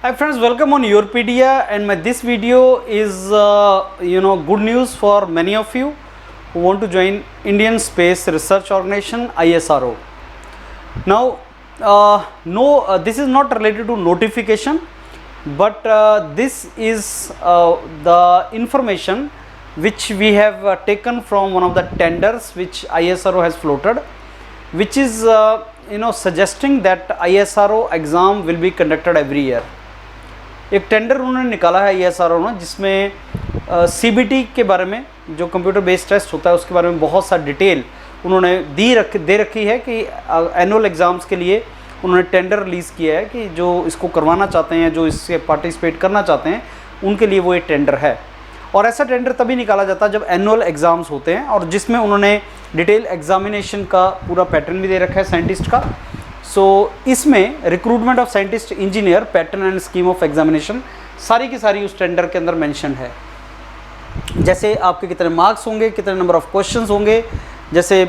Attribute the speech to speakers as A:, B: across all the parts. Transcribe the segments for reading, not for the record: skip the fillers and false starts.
A: Hi friends, welcome on Yourpedia, and this video is good news for many of you who want to join Indian Space Research Organization ISRO. Now this is not related to notification, but this is the information which we have taken from one of the tenders which ISRO has floated, which is suggesting that ISRO exam will be conducted every year. एक tender उन्होंने निकाला है ISRO ने, जिसमें CBT के बारे में, जो कंप्यूटर बेस्ड टेस्ट होता है, उसके बारे में बहुत सा डिटेल उन्होंने दे रखी है कि एनुअल एग्ज़ाम्स के लिए उन्होंने टेंडर रिलीज़ किया है कि जो इसको करवाना चाहते हैं, जो इससे पार्टिसिपेट करना चाहते हैं, उनके लिए वो एक टेंडर है। और ऐसा टेंडर तभी निकाला जाता है जब एनुअल एग्ज़ाम्स होते हैं, और जिसमें उन्होंने डिटेल एग्जामिनेशन का पूरा पैटर्न भी दे रखा है साइंटिस्ट का। इसमें recruitment of scientist, engineer, pattern and scheme of examination सारी की सारी उस टेंडर के अंदर मेंशन है। जैसे आपके कितने मार्क्स होंगे, कितने नंबर ऑफ क्वेश्चंस होंगे, जैसे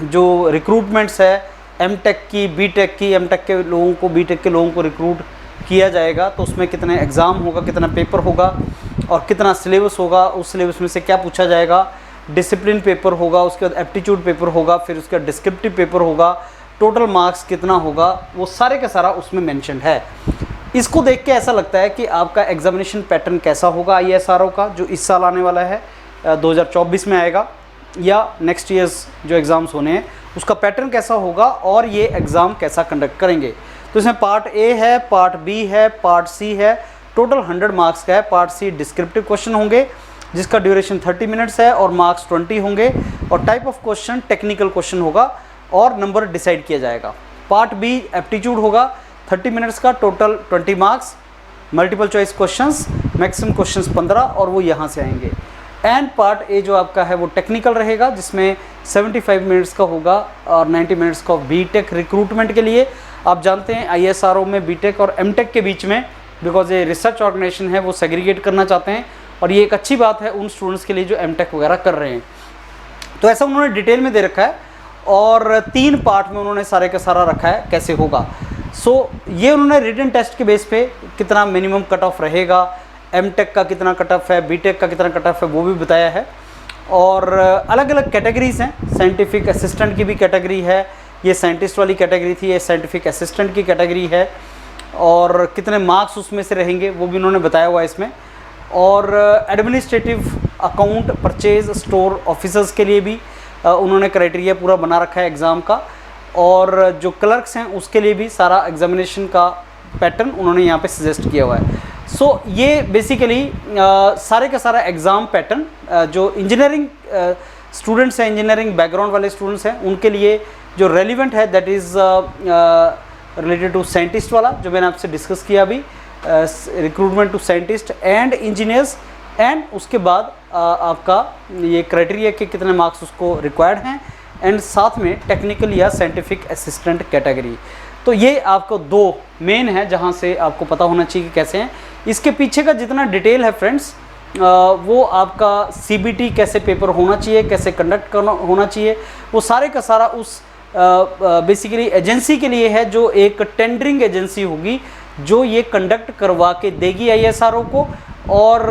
A: जो रिक्रूटमेंट्स है एमटेक की, बीटेक की, एमटेक के लोगों को, बीटेक के लोगों को रिक्रूट किया जाएगा तो उसमें कितने एग्ज़ाम होगा, कितना पेपर होगा और कितना सिलेबस होगा, उस सिलेबस में से क्या पूछा जाएगा, डिसिप्लिन पेपर होगा, उसके बाद एप्टीट्यूड पेपर होगा, फिर उसका डिस्क्रिप्टिव पेपर होगा, टोटल मार्क्स कितना होगा, वो सारे का सारा उसमें मेंशन है। इसको देख के ऐसा लगता है कि आपका एग्जामिनेशन पैटर्न कैसा होगा ISRO का, जो इस साल आने वाला है, 2024 में आएगा, या नेक्स्ट ईयर्स जो एग्ज़ाम्स होने हैं उसका पैटर्न कैसा होगा और ये एग्ज़ाम कैसा कंडक्ट करेंगे। तो इसमें पार्ट ए है, पार्ट बी है, पार्ट सी है, टोटल 100 मार्क्स का है। पार्ट सी डिस्क्रिप्टिव क्वेश्चन होंगे जिसका ड्यूरेशन 30 मिनट्स है और मार्क्स 20 होंगे, और type of question technical question होगा और नंबर डिसाइड किया जाएगा। पार्ट बी एप्टीट्यूड होगा 30 मिनट्स का, total 20 marks, multiple choice questions, maximum questions 15, और वो यहाँ से आएंगे। एंड पार्ट ए जो आपका है वो टेक्निकल रहेगा, जिसमें 75 मिनट्स का होगा और 90 मिनट्स का बीटेक रिक्रूटमेंट के लिए। आप जानते हैं ISRO में बीटेक और एमटेक के बीच में, बिकॉज ये रिसर्च ऑर्गेनाइजेशन है, वो सेग्रीगेट करना चाहते हैं, और ये एक अच्छी बात है उन स्टूडेंट्स के लिए जो एमटेक वगैरह कर रहे हैं। तो ऐसा उन्होंने डिटेल में दे रखा है, और 3 पार्ट में उन्होंने सारे का सारा रखा है कैसे होगा। ये उन्होंने रिटन टेस्ट के बेस पे कितना मिनिमम कट ऑफ रहेगा, एमटेक का कितना कट ऑफ है, बीटेक का कितना कट ऑफ है, वो भी बताया है। और अलग अलग कैटेगरीज हैं, साइंटिफिक असिस्टेंट की भी कैटेगरी है, ये साइंटिस्ट वाली कैटेगरी थी, ये साइंटिफिक असिस्टेंट की कैटेगरी है, और कितने मार्क्स उसमें से रहेंगे वो भी उन्होंने बताया हुआ है इसमें। और administrative, account, purchase, store officers के लिए भी उन्होंने क्राइटेरिया पूरा बना रखा है एग्ज़ाम का, और जो क्लर्क्स हैं उसके लिए भी सारा एग्जामिनेशन का पैटर्न उन्होंने यहाँ पे सजेस्ट किया हुआ है। ये बेसिकली सारे का सारा एग्ज़ाम पैटर्न जो इंजीनियरिंग स्टूडेंट्स हैं, इंजीनियरिंग बैकग्राउंड वाले स्टूडेंट्स हैं, उनके लिए जो रेलिवेंट है, that is related to scientist वाला जो मैंने आपसे डिस्कस किया अभी, recruitment to scientist and engineers, and उसके बाद आपका ये क्राइटेरिया के कितने मार्क्स उसको रिक्वायर्ड हैं, एंड साथ में टेक्निकल या साइंटिफिक असिस्टेंट कैटेगरी। तो ये आपको 2 मेन है जहाँ से आपको पता होना चाहिए कि कैसे हैं। इसके पीछे का जितना डिटेल है फ्रेंड्स, वो आपका CBT कैसे पेपर होना चाहिए, कैसे कंडक्ट करना होना चाहिए, वो सारे का सारा उस बेसिकली एजेंसी के लिए है, जो एक टेंडरिंग एजेंसी होगी जो ये कंडक्ट करवा के देगी ISRO को, और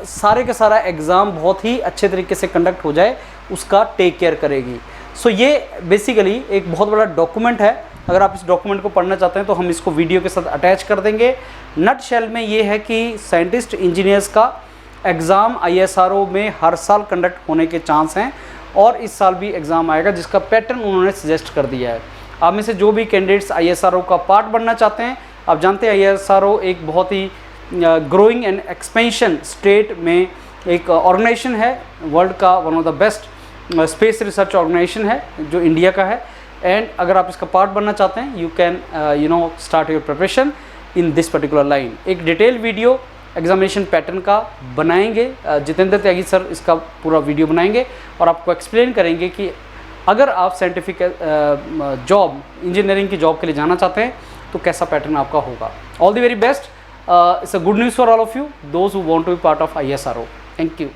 A: सारे का सारा एग्ज़ाम बहुत ही अच्छे तरीके से कंडक्ट हो जाए उसका टेक केयर करेगी। ये बेसिकली एक बहुत बड़ा डॉक्यूमेंट है। अगर आप इस डॉक्यूमेंट को पढ़ना चाहते हैं तो हम इसको वीडियो के साथ अटैच कर देंगे। नट शेल में ये है कि साइंटिस्ट, इंजीनियर्स का एग्ज़ाम ISRO में हर साल कंडक्ट होने के चांस हैं, और इस साल भी एग्ज़ाम आएगा जिसका पैटर्न उन्होंने सजेस्ट कर दिया है। आप में से जो भी कैंडिडेट्स ISRO का पार्ट बनना चाहते हैं, आप जानते हैं ISRO एक बहुत ही ग्रोइंग एंड एक्सपेंशन स्टेट में एक ऑर्गेनाइजेशन है, वर्ल्ड का one of the best space research organisation है जो इंडिया का है। एंड अगर आप इसका पार्ट बनना चाहते हैं, you can start your preparation in this particular line. एक डिटेल वीडियो एग्जामिनेशन पैटर्न का बनाएंगे, जितेंद्र त्यागी सर इसका पूरा वीडियो बनाएंगे और आपको एक्सप्लेन करेंगे कि अगर आप साइंटिफिक जॉब, इंजीनियरिंग की जॉब के लिए जाना चाहते हैं तो कैसा पैटर्न आपका होगा। All the very best. It's a good news for all of you, those who want to be part of ISRO. Thank you.